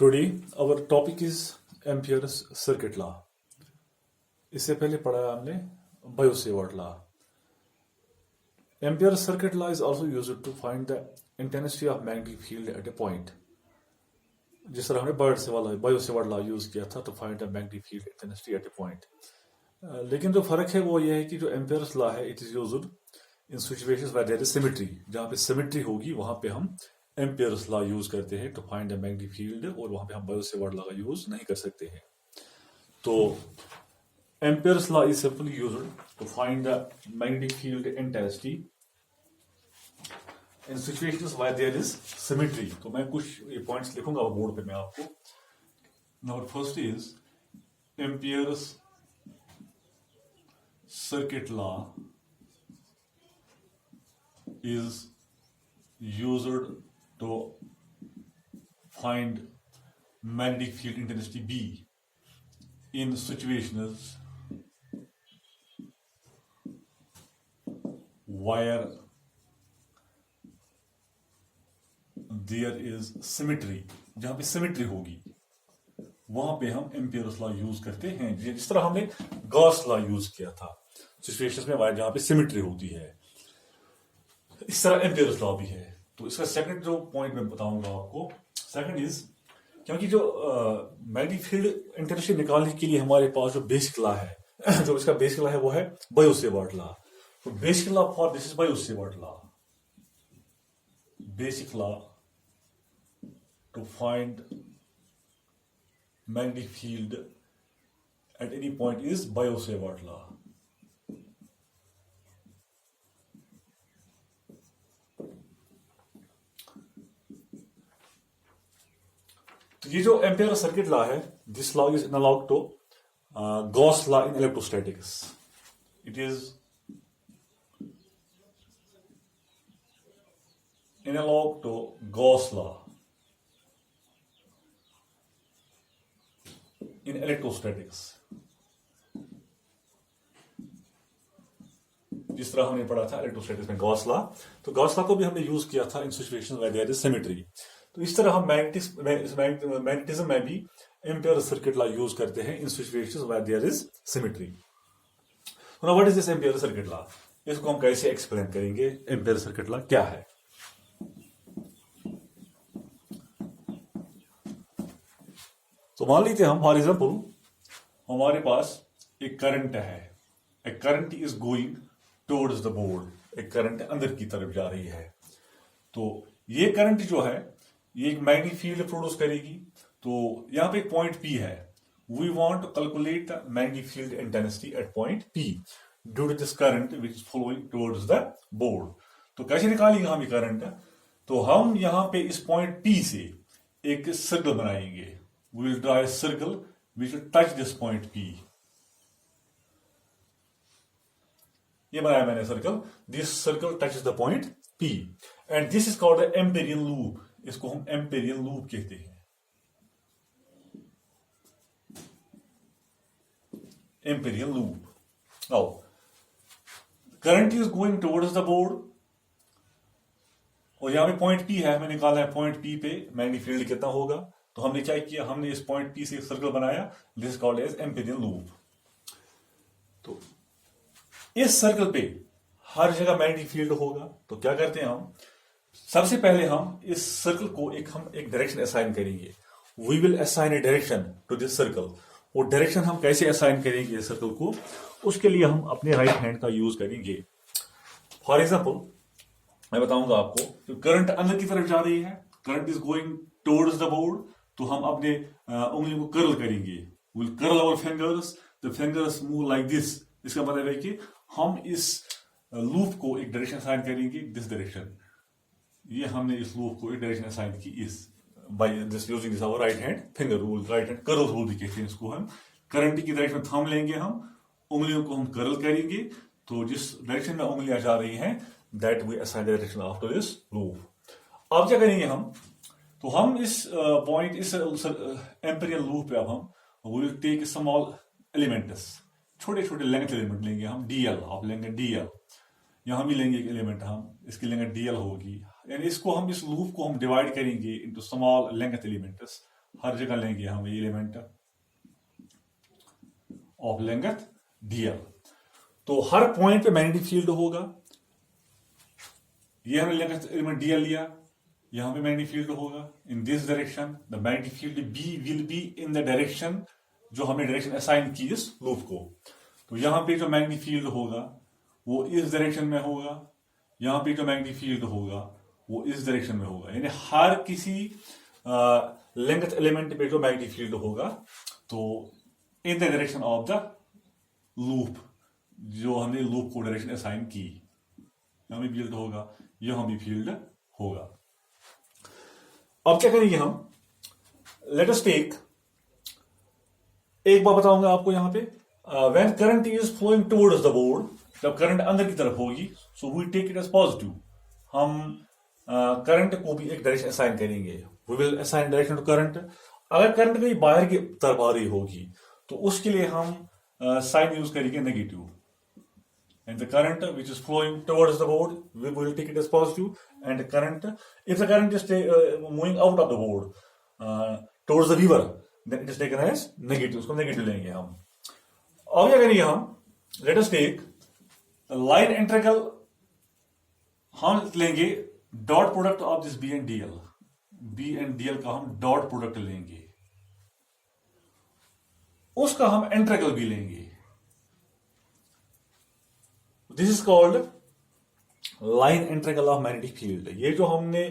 Today our topic is Ampere's circuit law. इससे पहले पढ़ा हमने Biot-Savart law. Ampere's circuit law is also used to find the intensity of magnetic field at a point. जिस तरह हमने Biot-Savart law use किया था to find the magnetic field intensity at a point. लेकिन जो फर्क है वो ये है कि जो Ampere's law है it is used in situations where there is symmetry. जहाँ पे symmetry होगी वहाँ पे हम Ampere's law यूज करते हैं to find the magnetic field और वहाँ पे हम Biot-Savart law का यूज नहीं कर सकते हैं. तो Ampere's law is simply used to find the magnetic field intensity in situations where there is symmetry. तो मैं कुछ ये points लिखूंगा बोर्ड पे मैं आपको. Now first is Ampere's circuit law is used to find magnetic field intensity B in situations where there is symmetry. जहां पे symmetry होगी वहां पे हम Ampere's law यूज करते हैं, जिस तरह हमने Gauss law यूज किया था सिचुएशंस में जहां पे symmetry होती है. इस तरह Ampere's law भी है. तो इसका सेकंड जो पॉइंट मैं बताऊंगा आपको, सेकंड इज क्योंकि जो मैग्नेटिक फील्ड इंटेंसिटी निकालने के लिए हमारे पास जो बेसिक लॉ है जो इसका बेसिक लॉ है वो है Biot-Savart law. तो basic law for this is Biot-Savart law. Basic law to find magnetic field at any point is Biot-Savart law. तो ये जो एम्पेयर सर्किट लॉ है, this law is analogue to Gauss law in electrostatics. It is analogue to Gauss law in electrostatics. जिस तरह हमने पढ़ा था electrostatics में गॉस लॉ, तो गॉस लॉ को भी हमने यूज किया था in situations where there is symmetry. तो इस तरह हम मैग्नेटिज्म में भी एम्पेयर सर्किट लॉ यूज करते हैं in situations where there is symmetry. Now what is this ampere circuit law? इसको हम कैसे एक्सप्लेन करेंगे? एम्पेयर सर्किट लॉ क्या है? तो मान लीजिए हम फॉर एग्जांपल हमारे पास एक करंट है. A current is going towards the board. एक करंट अंदर की तरफ जा रही है. तो ये करंट जो है ये एक मैग्नेटिक फील्ड प्रोड्यूस करेगी. तो यहां पे एक पॉइंट P है. We want to calculate the magnetic field intensity at point P due to this current which is flowing towards the board. तो कैसे निकालेंगे हम ये करंट? तो हम यहां पे इस पॉइंट P से एक सर्कल बनाएंगे. We will draw a circle which will touch this point P. ये बनाया मैंने circle. This circle touches the point P and this is called the Amperian loop. इसको हम एम्पेरियन लूप कहते हैं. Amperian loop. Now current is going towards the board और यहां पे पॉइंट P है. हमें निकालना है पॉइंट P पे मैग्नेटिक फील्ड कितना होगा. तो हमने क्या किया, हमने इस पॉइंट P से एक सर्कल बनाया. This called as Amperian loop. तो इस सर्कल पे हर जगह मैग्नेटिक फील्ड होगा. तो क्या करते हैं हम, सबसे पहले हम इस सर्कल को एक डायरेक्शन असाइन करेंगे. We will assign a direction to this circle. वो डायरेक्शन हम कैसे असाइन करेंगे इस सर्कल को, उसके लिए हम अपने राइट हैंड का यूज करेंगे. फॉर एग्जांपल मैं बताऊंगा आपको, तो करंट अंदर की तरफ जा रही है. Current is going towards the board. तो हम अपने उंगली को कर्ल करेंगे. We will curl our fingers. The fingers move like this. इसका मतलब है कि हम इस लूप को एक डायरेक्शन असाइन करेंगे, दिस डायरेक्शन. ये हमने इस लूप को एक डायरेक्शन असाइन की इस by this using this our right hand finger rule. Right hand curl rule भी कहते हैं इसको. हम करंट की डायरेक्शन में थंब लेंगे, हम उंगलियों को हम कर्ल करेंगे. तो जिस डायरेक्शन में उंगलियां जा रही हैं that we assign direction after this loop. अब क्या करेंगे हम, तो हम इस पॉइंट इस एम्पेरियन लूप पे अब हम विल टेक स्मॉल एलिमेंट्स, छोटे छोटे लेंथ एलिमेंट लेंगे हम. DL आप लेंगे DL. यहां भी लेंगे एक एलिमेंट हम, इसकी लेंथ DL होगी. यानी इसको हम इस लूप को हम डिवाइड करेंगे इनटू स्मॉल लेंथ एलिमेंट्स. हर जगह लेंगे हम एलिमेंट ऑफ लेंथ dl। तो हर पॉइंट पे मैग्नेटिक फील्ड होगा। ये हमने लेंथ एलिमेंट dl लिया, यहां पे मैग्नेटिक फील्ड होगा in this direction. The magnetic field b will be in the direction जो हमने डायरेक्शन असाइन की इस लूप को। तो यहां पे जो मैग्नेटिक फील्ड होगा वो इस डायरेक्शन में होगा, यहां पे जो मैग्नेटिक फील्ड होगा वो इस डायरेक्शन में होगा। यानी हर किसी लेंथ एलिमेंट पे जो मैग्नेटिक फील्ड होगा तो in the direction of the loop, जो हमने लूप को डायरेक्शन असाइन की, यहां भी फील्ड होगा, यहां भी फील्ड होगा। अब क्या करेंगे हम, लेट अस टेक, एक बात बताऊंगा आपको यहां पे, when current is flowing towards the board, जब करंट अंदर की तरफ होगी, so we take it as positive. हम करंट को भी एक डायरेक्शन असाइन करेंगे, we will assign direction to current. अगर करंट कहीं बाहर की तरफ आ रही होगी तो उसके लिए हम साइन यूज करेंगे negative. And the current which is flowing towards the board, we will take it as positive. And the current, if the current is moving out of the board towards the river, then it is taken as negative. उसको negative लेंगे हम। अब क्या करेंगे हम, let us take line integral, हम लेंगे dot product of this b and dl। b and dl का हम डॉट प्रोडक्ट लेंगे, उसका हम इंटीग्रल भी लेंगे। This is called line integral of magnetic field. ये जो हमने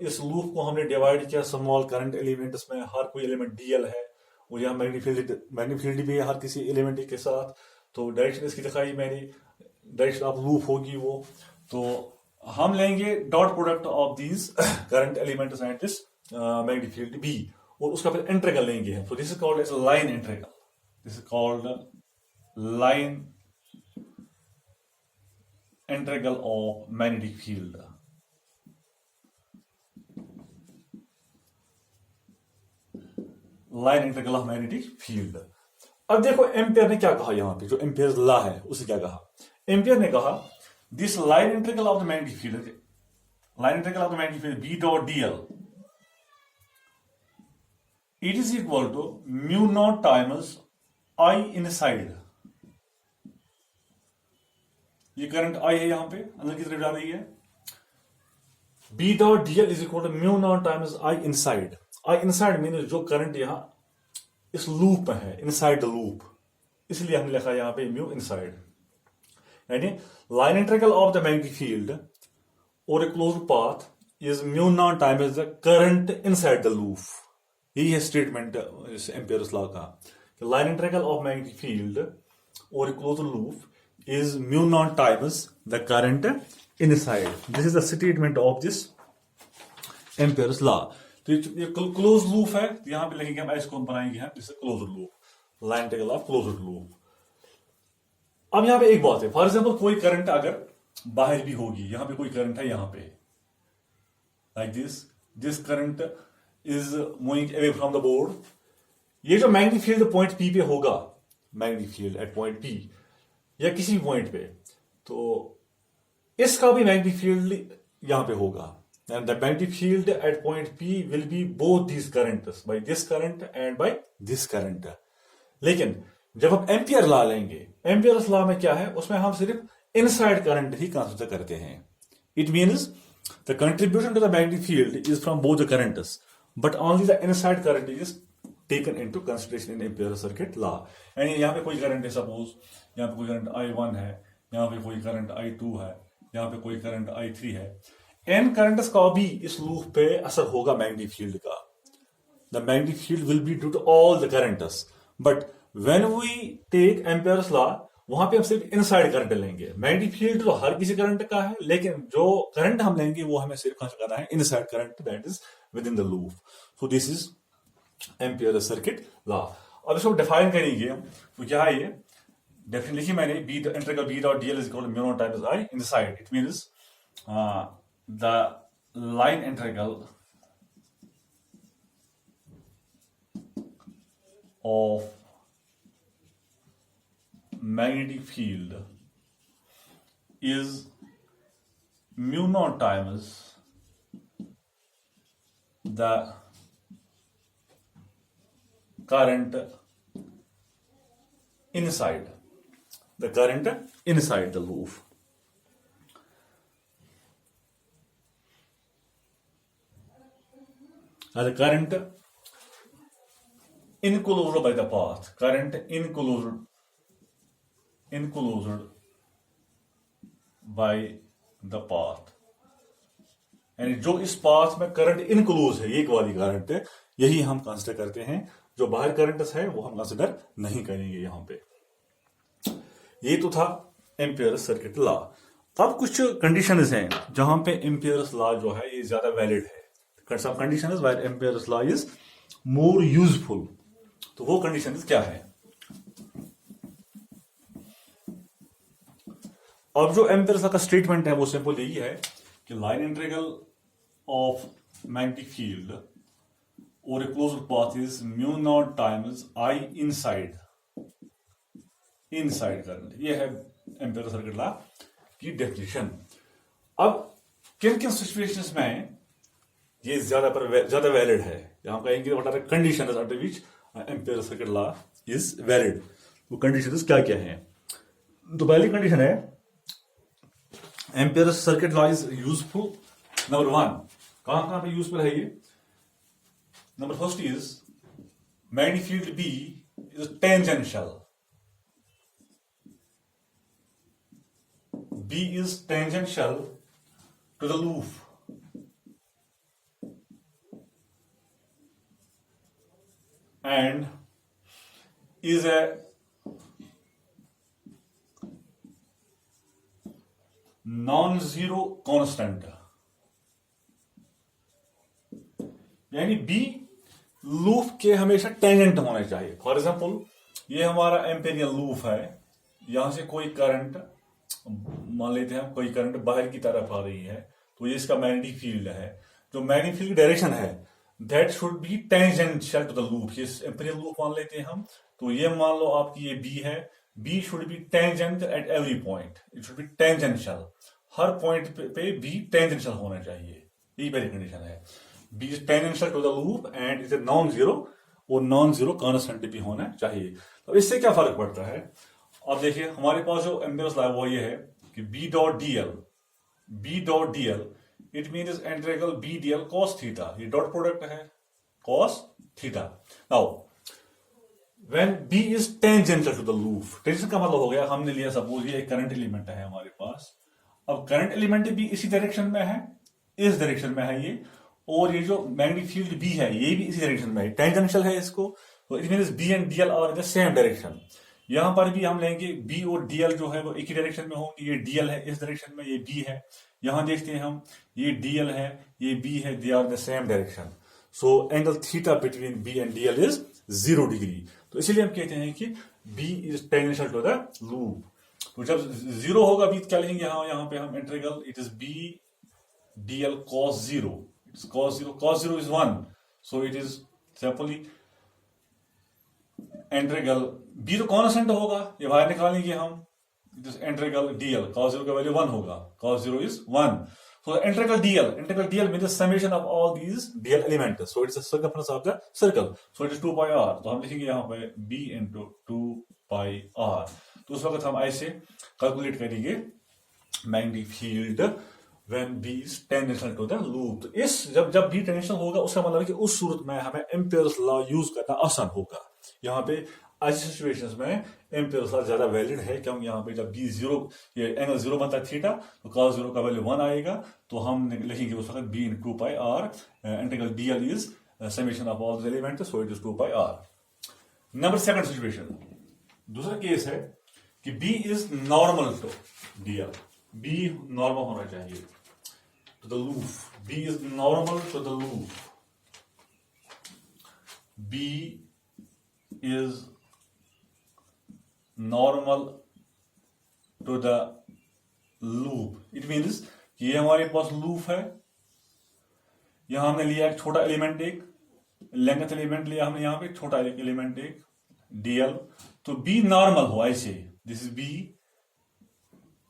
इस लूप को हमने डिवाइड किया स्मॉल करंट एलिमेंट्स में, हर कोई एलिमेंट dl है और यहाँ मैग्नेटिक फील्ड भी है हर किसी एलिमेंट के साथ। तो डायरेक्शन इसकी दिखाई मैंने, डायरेक्शन ऑफ लूप होगी वो। तो हम लेंगे dot product of these current elements and this magnetic field b, और उसका फिर इंटीग्रल लेंगे हम। So this is called as line integral, this is called line integral of magnetic field. Line integral of magnetic field. अब देखो ampere ने क्या कहा, यहां पे जो एम्पियर लॉ है उसे क्या कहा, एम्पियर ने कहा this line integral of the magnetic field, line integral of the magnetic field b dot dl, it is equal to mu naught times I inside. ये करंट I है, यहां पे अंदर की तरफ जा रही है। B dot dl is equal to mu naught times I inside. I inside mean जो करंट यहां इस लूप में है, इनसाइड द लूप, इसलिए हमने लिखा यहां पे म्यू इनसाइड। यानी line integral of the magnetic field over a closed path is mu naught times the current inside the loop. यही है स्टेटमेंट इस एम्पियर्स लॉ का, line integral of magnetic field over a closed loop is mu naught times the current inside. This is the statement of this Ampere's law. तो ये close loop है, यहां पे लिखेंगे हम, इसको हम बनाएंगे हम this close loop, line integral of close loop. अब यहां पे एक बात है, फॉर एग्जांपल कोई करंट अगर बाहर भी होगी, यहां पे कोई करंट है यहां पे like this current is moving away from the board. ये जो मैग्नेटिक फील्ड पॉइंट P पे होगा, magnetic field at point P या किसी पॉइंट पे, तो इसका भी मैग्नेटिक फील्ड यहां पे होगा। And the magnetic field at point P will be both this currents, by this current and by this current. लेकिन जब हम एम्पियर लॉ लेंगे, एम्पियर्स लॉ में क्या है, उसमें हम सिर्फ इनसाइड करंट ही कंसीडर करते हैं। It means the contribution to the magnetic field is from both the currents, but only the inside current is taken into consideration in Ampere circuit law. यानी यहां पे कोई करंट है, सपोज यहां पे कोई करंट I1 है, यहां पे कोई करंट I2 है, यहां पे कोई करंट I3 है। इन करंट्स का भी इस लूप पे असर होगा मैग्नेटिक फील्ड का। The magnetic field will be due to all the currents, but when we take Ampere's law, वहां पे हम सिर्फ इनसाइड करंट लेंगे। मैग्नेटिक फील्ड तो हर किसी करंट का है, लेकिन जो करंट हम लेंगे वो हमें सिर्फ कंसीडर करना है inside current, that is with in the loop. So this is ampere circuit law. अब इसको डिफाइन करेंगे तो क्या है, ये डेफिनेटली लिखी मैंने, b integral b dot dl is equal to mu naught times I inside. It means the line integral of magnetic field is mu naught times the current inside the loop. The current enclosed by the path, current enclosed by the path, यानी जो इस path में current enclose है, एक वाली current है, यही हम कंसिडर करते हैं. जो बाहर करंट है वो हम कंसिडर नहीं करेंगे. यहां पे ये तो था एम्पियर्स सर्किट लॉ. अब कुछ कंडीशंस हैं जहां पे एम्पियर्स लॉ जो है ये ज्यादा वैलिड है. Some conditions where Ampere's law is more useful. तो वो कंडीशंस क्या है? अब जो एम्पियर्स लॉ का स्टेटमेंट है वो सिंपल यही है कि line integral of magnetic field over a closed path is mu naught times I inside current. ये है एम्पियर्स सर्किट लॉ की डेफिनेशन. अब किन किन सिचुएशंस में ये ज्यादा वैलिड है, यहां कहेंगे what are the conditions under which Ampere's circuit law is valid. वो कंडीशंस क्या क्या हैं? तो पहली कंडीशन है Ampere's circuit law is useful. Number 1 कहां पे यूजफुल है ये? Number first is magnetic field B is tangential. B is tangential to the loop. And is a non-zero constant. यानी B लूप के हमेशा टेंजेंट होने चाहिए. फॉर एग्जाम्पल ये हमारा एम्पेरियल लूप है, यहां से कोई करंट मान लेते हैं, कोई करंट बाहर की तरफ आ रही है, तो ये इसका मैग्नेटिक फील्ड है. जो मैग्नेटिक फील्ड डायरेक्शन है that should be tangential to the loop. ये एम्पेरियल लूप मान लेते हैं हम, तो ये मान लो आपकी ये B है. B should be tangent at every point. It should be tangential. हर पॉइंट पे B टेंजेंशियल होना चाहिए. यही पहली कंडीशन है. B is tangential to the loop and is a non zero, और नॉन जीरो कांस्टेंट भी होना चाहिए. तो इससे क्या फर्क पड़ता है? अब देखिए हमारे पास जो एम्पियर्स लॉ वो ये है कि B dot dl it means integral B dl cos theta. ये डॉट प्रोडक्ट है cos theta. Now when B is tangential to the loop, tangential का मतलब हो गया हमने लिया सपोज ये एक करंट एलिमेंट है हमारे पास. अब करंट एलिमेंट भी इसी डायरेक्शन में है, इस डायरेक्शन में है ये, और ये जो मैग्नेटिक फील्ड B है ये भी इसी डायरेक्शन में है, टेंजेंशियल है इसको. तो it means B and dl are in the same direction. यहां पर भी हम लेंगे B और dl जो है वो एक ही डायरेक्शन में होंगे. ये dl है इस डायरेक्शन में, ये B है. यहां देखते हैं हम, ये dl है, ये B है, they are the same direction. So angle theta between B and dl is 0 degree. तो इसीलिए हम कहते हैं कि B is tangential to the loop. तो जब 0 होगा B क्या लिखेंगे यहां पे हम integral it is B dl cos 0. It's cos 0. Cos 0 is 1. So it is simply integral B तो कांस्टेंट होगा, ये बाहर निकालेंगे हम. इंटीग्रल dl cos 0 का वैल्यू 1 होगा. Cos 0 is 1. So integral dl means the summation of all these dl elements. So it's the circumference of the circle. So it is 2 pi r. तो हम लिखेंगे यहाँ पे B into 2 pi r. तो उस वक्त हम ऐसे कैलकुलेट करेंगे magnetic field when B is tangential to the loop. तो इस जब B टेंजेंशियल होगा उसका मतलब है कि उस सूरत में हमें एम्पियर्स लॉ यूज करना आसान होगा. यहाँ पे ऐसी सिचुएशंस में एम्पियर्स लॉ ज्यादा वैलिड है, क्योंकि यहाँ पे जब B 0 ये एंगल 0 बनता है थीटा, तो cos 0 का वैल्यू 1 आएगा. तो हम लिखेंगे उस वक्त B into 2 pi r. Integral dl is summation of all the elements, so it is 2 pi r. Number second situation, दूसरा केस है कि B is normal to dl. B normal होना चाहिए to the loop. B is normal to the loop. B is normal to the loop. It means कि ये हमारे पास loop है, यहां हमने लिया एक छोटा एलिमेंट, एक लेंथ एलिमेंट लिया हमने यहां पे छोटा एलिमेंट एक dl. तो B नॉर्मल हो ऐसे, this is B,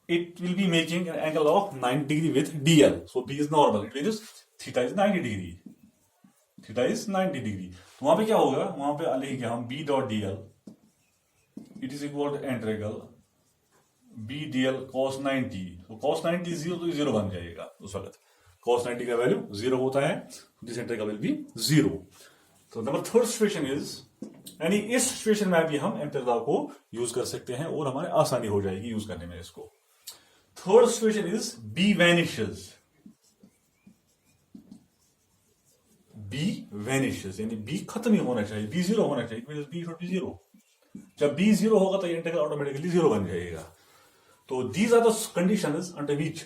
it will be making an angle of 90 degree with dl. So B is normal. It means theta is 90 degree. Theta is 90 degree. तो वहां पे क्या होगा, वहां पे लिखेंगे हम B dot D L it is equal to integral B D L cos 90। तो कॉस 90 जीरो, तो जीरो बन जाएगा उस वक्त। कॉस 90 का वैल्यू जीरो होता है, this integral will be zero. तो नंबर थर्ड सिचुएशन इज, यानी इस सिचुएशन में भी हम एम्पियर लॉ को यूज कर सकते हैं और हमारे आसानी हो जाएगी यूज करने में इसको। Third situation is B vanishes. B vanishes यानी बी खत्म ही होना चाहिए, बी जीरो होना चाहिए, बी शुड बी जीरो। जब बी जीरो होगा तो ये इंटीग्रल ऑटोमेटिकली जीरो बन जाएगा। तो these are the conditions under which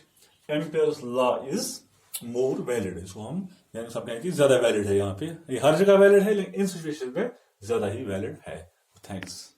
Ampere's law is more valid. इसको हम यानी समझें कि ज्यादा वैलिड है। यहाँ पे ये हर जगह वैलिड है, लेकिन इन सिचुएशन पे ज्यादा ही वैलिड है। थैंक्स।